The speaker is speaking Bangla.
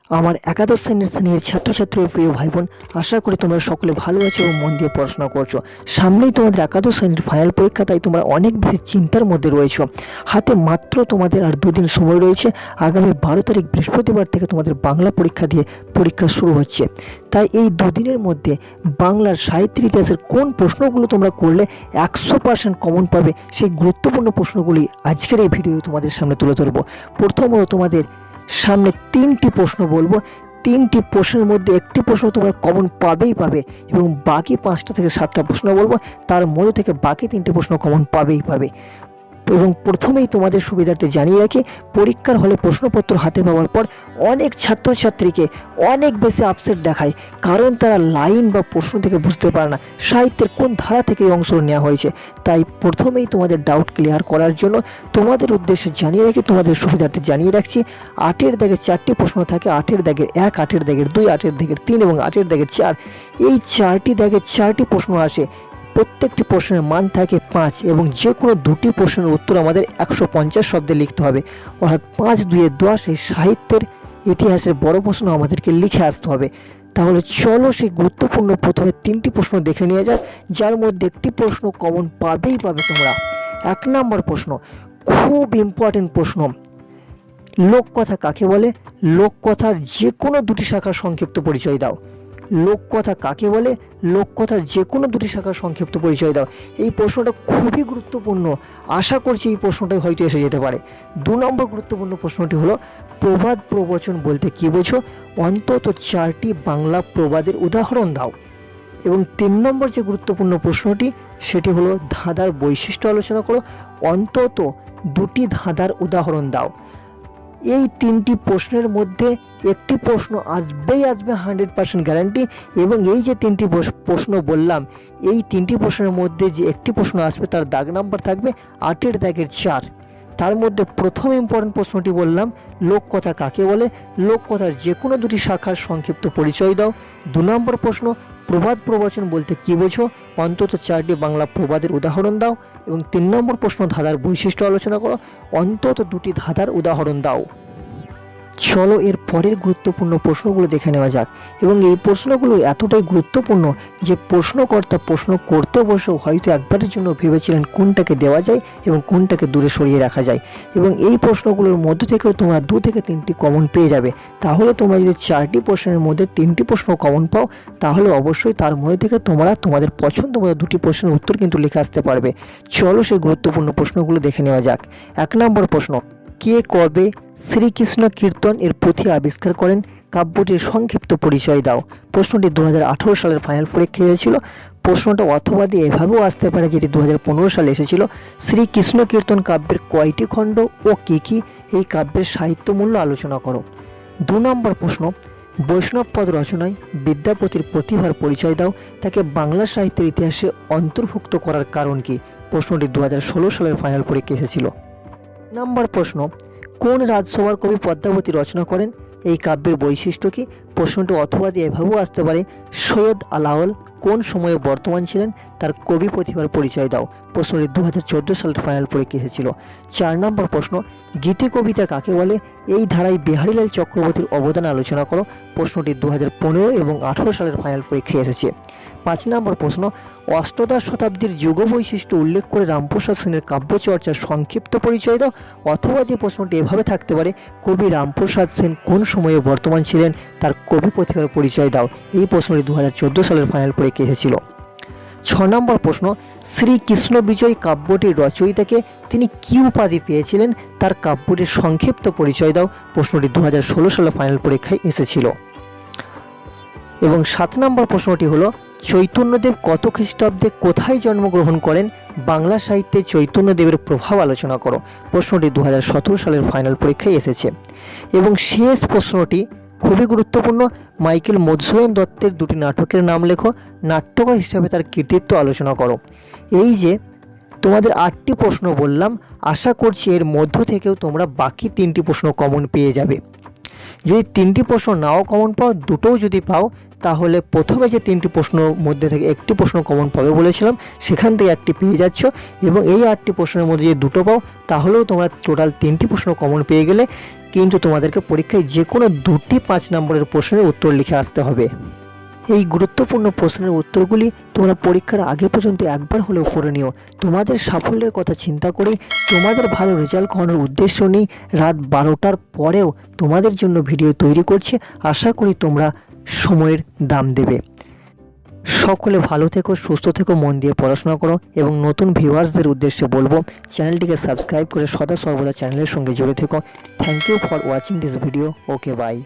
আমার একাদশ শ্রেণীর ছাত্রছাত্রী ও প্রিয় ভাই বোন, আশা করি তোমরা সকলে ভালো আছো এবং মন দিয়ে পড়াশোনা করছো। সামনেই তোমাদের একাদশ শ্রেণীর ফাইনাল পরীক্ষা, তাই তোমরা অনেক বেশি চিন্তার মধ্যে রয়েছো। হাতে মাত্র তোমাদের আর দুদিন সময় রয়েছে। আগামী 12 তারিখ বৃহস্পতিবার থেকে তোমাদের বাংলা পরীক্ষা দিয়ে পরীক্ষা শুরু হচ্ছে। তাই এই দুদিনের মধ্যে বাংলার সাহিত্য ইতিহাসের কোন প্রশ্নগুলো তোমরা করলে 100% কমন পাবে, সেই গুরুত্বপূর্ণ প্রশ্নগুলি আজকের এই ভিডিও তোমাদের সামনে তুলে ধরবো। প্রথমত তোমাদের সামনে 3টি প্রশ্ন বলবো। 3টি প্রশ্নের মধ্যে একটি প্রশ্ন তোমরা কমন পাবেই পাবে এবং বাকি 5টা থেকে 7টা প্রশ্ন বলবো, তার মধ্যে থেকে বাকি 3টি প্রশ্ন কমন পাবেই পাবে। এবং প্রথমেই তোমাদের সুবিধার্থে জানিয়ে রাখি, পরীক্ষার হলে প্রশ্নপত্র হাতে পাওয়ার পর অনেক ছাত্রছাত্রীকে অনেক বেশি আপসেট দেখায়, কারণ তারা লাইন বা প্রশ্ন থেকে বুঝতে পারে না সাহিত্যের কোন ধারা থেকে এই অংশ নেওয়া হয়েছে। তাই প্রথমেই তোমাদের ডাউট ক্লিয়ার করার জন্য তোমাদের উদ্দেশ্যে জানিয়ে রাখি, তোমাদের সুবিধার্থে জানিয়ে রাখছি, 8-এর দাগের 4টি প্রশ্ন থাকে। 8-এর দাগের 1, 8-এর দাগের 2, 8-এর দাগের 3 এবং 8-এর দাগের 4। এই 4টি দাগের 4টি প্রশ্ন আসে। প্রত্যেকটি প্রশ্নের মান থাকে 5 এবং যে কোনো 2টি প্রশ্নের উত্তর আমাদের 150 শব্দে লিখতে হবে, অর্থাৎ 5 2 10। এই সাহিত্যের ইতিহাসের বড় প্রশ্ন আমাদেরকে লিখে আসতে হবে। তাহলে চলো সেই গুরুত্বপূর্ণ প্রথমে 3টি প্রশ্ন দেখে নিয়ে যাক, যার মধ্যে একটি প্রশ্ন কমন পাবেই পাবে তোমরা। 1 নম্বর প্রশ্ন, খুব ইম্পর্টেন্ট প্রশ্ন। লোককথা কাকে বলে? লোককথার যে কোনো 2টি শাখার সংক্ষিপ্ত পরিচয় দাও। লোককথা কাকে বলে? লোককথার যে কোনো 2টি শাখার সংক্ষিপ্ত পরিচয় দাও। এই প্রশ্নটা খুবই গুরুত্বপূর্ণ। আশা করছি এই প্রশ্নটাই হয়তো এসে যেতে পারে। 2 নম্বর গুরুত্বপূর্ণ প্রশ্নটি হলো, প্রবাদ প্রবচন বলতে কী বোঝো? অন্তত 4টি বাংলা প্রবাদের উদাহরণ দাও। এবং 3 নম্বর যে গুরুত্বপূর্ণ প্রশ্নটি, সেটি হলো ধাঁধার বৈশিষ্ট্য আলোচনা করো। অন্তত 2টি ধাঁধার উদাহরণ দাও। এই 3টি প্রশ্নের মধ্যে একটি প্রশ্ন আসবেই আসবে, 100% গ্যারান্টি। এবং এই যে 3টি প্রশ্ন বললাম, এই 3টি প্রশ্নের মধ্যে যে একটি প্রশ্ন আসবে তার দাগ নাম্বার থাকবে 8-এর দাগের 4। তার মধ্যে প্রথম ইম্পর্টেন্ট প্রশ্নটি বললাম, লোককথা কাকে বলে? লোককথার যে কোনো 2টি শাখার সংক্ষিপ্ত পরিচয় দাও। 2 নম্বর প্রশ্ন, প্রবাদ প্রবচন বলতে কী বোঝো? অন্তত 4টি বাংলা প্রবাদের উদাহরণ দাও। এবং 3 নম্বর প্রশ্ন, ধাঁধার বৈশিষ্ট্য আলোচনা করো। অন্তত 2টি ধাঁধার উদাহরণ দাও। চলো এর পরের গুরুত্বপূর্ণ প্রশ্নগুলো দেখে নেওয়া যাক। এবং এই প্রশ্নগুলো এতটাই গুরুত্বপূর্ণ যে প্রশ্নকর্তা প্রশ্ন করতে বসেও হয়তো একবারের জন্য ভেবেছিলেন কোনটাকে দেওয়া যায় এবং কোনটাকে দূরে সরিয়ে রাখা যায়। এবং এই প্রশ্নগুলোর মধ্যে থেকেও তোমরা 2 থেকে 3টি কমন পেয়ে যাবে। তাহলে তোমরা যদি 4টি প্রশ্নের মধ্যে 3টি প্রশ্ন কমন পাও, তাহলে অবশ্যই তার মধ্যে থেকে তোমরা তোমাদের পছন্দ মতো 2টি প্রশ্নের উত্তর কিন্তু লিখে আসতে পারবে। চলো সেই গুরুত্বপূর্ণ প্রশ্নগুলো দেখে নেওয়া যাক। 1 নম্বর প্রশ্ন, কে কবে শ্রীকৃষ্ণ কীর্তন এর পুঁথি আবিষ্কার করেন? কাব্যটির সংক্ষিপ্ত পরিচয় দাও। প্রশ্নটি 2018 সালের ফাইনাল পরীক্ষায় এসেছিল। প্রশ্নটা অথবা দিয়ে এভাবেও আসতে পারে, যেটি 2015 সালে এসেছিল। শ্রীকৃষ্ণ কীর্তন কাব্যের কয়টি খণ্ড ও কী কী? এই কাব্যের সাহিত্য মূল্য আলোচনা করো। 2 নম্বর প্রশ্ন, বৈষ্ণবপদ রচনায় বিদ্যাপতির প্রতিভার পরিচয় দাও। তাকে বাংলা সাহিত্যের ইতিহাসে অন্তর্ভুক্ত করার কারণ কি? প্রশ্নটি 2016 সালের ফাইনাল পরীক্ষায় এসেছিল। নম্বর প্রশ্ন, কোন রাজসভার কবি পদ্মাবতী রচনা করেন? এই কাব্যের বৈশিষ্ট্য কি? প্রশ্নটি অথবা দিয়ে এভাবেও আসতে পারে, সৈয়দ আলাওল কোন সময়ে বর্তমান ছিলেন? তার কবি প্রতিভার পরিচয় দাও। প্রশ্নটি 2014 সালের ফাইনাল পরীক্ষা এসেছিল। 4 নম্বর প্রশ্ন, গীতি কবিতা কাকে বলে? এই ধারায় বিহারীলাল চক্রবর্তীর অবদান আলোচনা করো। প্রশ্নটি 2015 এবং 18 সালের ফাইনাল পরীক্ষায় এসেছে। 5 নম্বর প্রশ্ন, অষ্টাদশ শতাব্দীর যুগ বৈশিষ্ট্য উল্লেখ করে রামপ্রসাদ সেনের কাব্যচর্চার সংক্ষিপ্ত পরিচয় দাও। অথবা যে প্রশ্নটি এভাবে থাকতে পারে, কবি রামপ্রসাদ সেন কোন সময়ে বর্তমান ছিলেন? তার কবি প্রতিভার পরিচয় দাও। এই প্রশ্নটি 2014 সালের ফাইনাল পরীক্ষা এসেছিল। 6 নম্বর প্রশ্ন, শ্রীকৃষ্ণ বিজয় কাব্যটির রচয়িতাকে? তিনি কী উপাধি পেয়েছিলেন? তার কাব্যটির সংক্ষিপ্ত পরিচয় দাও। প্রশ্নটি 2016 সালের ফাইনাল পরীক্ষায় এসেছিল। এবং 7 নম্বর প্রশ্নটি হলো, চৈতন্যদেব কত খ্রিস্টাব্দে কোথায় জন্মগ্রহণ করেন? বাংলা সাহিত্যে চৈতন্যদেবের প্রভাব আলোচনা করো। প্রশ্নটি 2017 সালের ফাইনাল পরীক্ষায় এসেছে। এবং শেষ প্রশ্নটি খুবই গুরুত্বপূর্ণ, মাইকেল মধুসূদন দত্তের 2টি নাটকের নাম লেখো। নাট্যকার হিসাবে তার কৃতিত্ব আলোচনা করো। এই যে তোমাদের 8টি প্রশ্ন বললাম, আশা করছি এর মধ্য থেকেও তোমরা বাকি 3টি প্রশ্ন কমন পেয়ে যাবে। যদি 3টি প্রশ্ন নাও কমন পাও, 2টোও যদি পাও, তাহলে প্রথমে যে 3টি প্রশ্নের মধ্যে থেকে একটি প্রশ্ন কমন পাবে বলেছিলাম, সেখান থেকে একটি পেয়ে যাচ্ছ। এবং এই 8টি প্রশ্নের মধ্যে যদি 2টো পাও, তাহলেও তোমরা টোটাল 3টি প্রশ্ন কমন পেয়ে গেলে। কিন্তু তোমাদেরকে পরীক্ষায় যে কোনো 2টি 5 নম্বরের প্রশ্নের উত্তর লিখে আসতে হবে। এই গুরুত্বপূর্ণ প্রশ্নের উত্তরগুলি তোমরা পরীক্ষার আগে পর্যন্ত একবার হলেও করে নিও। তোমাদের সাফল্যের কথা চিন্তা করে, তোমাদের ভালো রেজাল্ট করানোর উদ্দেশ্য নিয়ে রাত 12টার পরেও তোমাদের জন্য ভিডিও তৈরি করছি। আশা করি তোমরা সময়ের দাম দেবে। সকলে ভালো থেকো, সুস্থ থেকো, মন দিয়ে পড়াশোনা করো এবং নতুন ভিউয়ার্সদের উদ্দেশ্যে বলবো চ্যানেলটিকে সাবস্ক্রাইব করে সদা সর্বদা চ্যানেলের সঙ্গে জুড়ে থেকো। Thank you for watching this video. Okay, by.